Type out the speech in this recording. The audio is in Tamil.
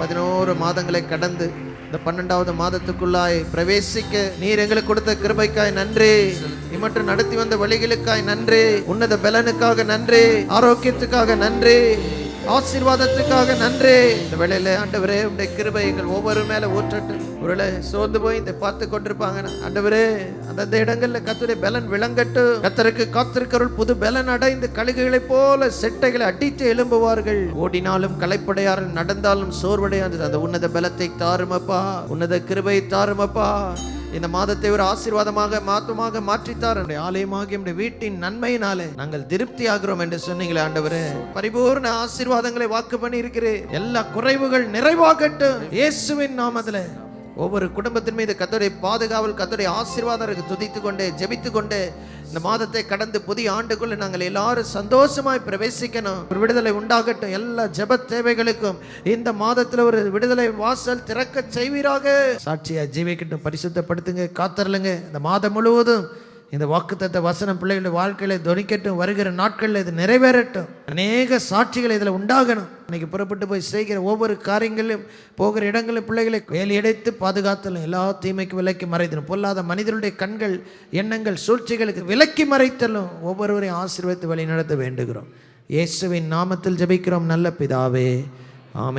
11 மாதங்களை கடந்து இந்த 12வது மாதத்துக்குள்ளாய் பிரவேசிக்க நீர் எங்களுக்கு கொடுத்த கிருபைக்காய் நன்றி. இமற்று நடத்தி வந்த வழிகளுக்காய் நன்றி. உன்னத பலனுக்காக நன்றி. ஆரோக்கியத்துக்காக நன்றி. ஆசீர்வாதத்துக்காக நன்றி. இந்த வேளையில ஆண்டவரே உடைய கிருபை எங்கள் ஒவ்வொரு மேல ஊற்றட்டும். ஒருவேளை சோர்ந்து போய் இதை பார்த்து கொண்டிருப்பாங்க. ஆண்டவரே அந்தந்த இடங்கள்ல கர்த்தருடைய பலன் விளங்கட்டும். கர்த்தருக்கு காத்திருக்கிறவர்கள் புது பலன் அடைந்து கழுகுகளைப் போல செட்டைகளை அடித்து எழும்புவார்கள். ஓடினாலும் களைப்படையார்கள், நடந்தாலும் சோர்வடையாது. அந்த உன்னத பலத்தை தாருமப்பா, உன்னத கிருபை தாருமப்பா. இந்த மாதத்தை ஒரு ஆசீர்வாதமாக மாற்றமாக மாற்றித்தார். ஆலயமாகி நம்முடைய வீட்டின் நன்மையினாலே நாங்கள் திருப்தி ஆகிறோம் என்று சொன்னீங்களே ஆண்டவரே. பரிபூர்ண ஆசீர்வாதங்களை வாக்கு பண்ணி இருக்கிறேன். எல்லா குறைவுகள் நிறைவாகட்டும் இயேசுவின் நாமத்திலே. ஒவ்வொரு குடும்பத்தின் மீது கர்த்தருடைய பாதுகாவல், கர்த்தருடைய ஆசீர்வாதம் துதித்து கொண்டே ஜெபித்து கொண்டே இந்த மாதத்தை கடந்து புதிய ஆண்டுக்குள்ள நாங்கள் எல்லாரும் சந்தோஷமாய் பிரவேசிக்கணும். ஒரு விடுதலை உண்டாகட்டும். எல்லா ஜெப தேவைகளுக்கும் இந்த மாதத்துல ஒரு விடுதலை வாசல் திறக்க செய்வீராக. சாட்சியா ஜீவிக்கட்டும். பரிசுத்தப்படுத்துங்க, காத்தரலுங்க. இந்த மாதம் முழுவதும் இந்த வாக்குத்தத்த வசனம் பிள்ளைகளுடைய வாழ்க்கையில துணிக்கட்டும். வருகிற நாட்களில் இது நிறைவேறட்டும். அநேக சாட்சிகள் இதில் உண்டாகணும். இன்னைக்கு புறப்பட்டு போய் செய்கிற ஒவ்வொரு காரியங்களிலும் போகிற இடங்களில் பிள்ளைகளை வேலையடைத்து பாதுகாத்தலும், எல்லா தீமைக்கு விலக்கி மறைத்தலும், பொல்லாத மனிதனுடைய கண்கள் எண்ணங்கள் சூழ்ச்சிகளுக்கு விலக்கி மறைத்தலும் ஒவ்வொருவரையும் ஆசீர்வதித்து வழி நடத்த வேண்டுகிறோம். இயேசுவின் நாமத்தில் ஜெபிக்கிறோம் நல்ல பிதாவே, ஆமென்.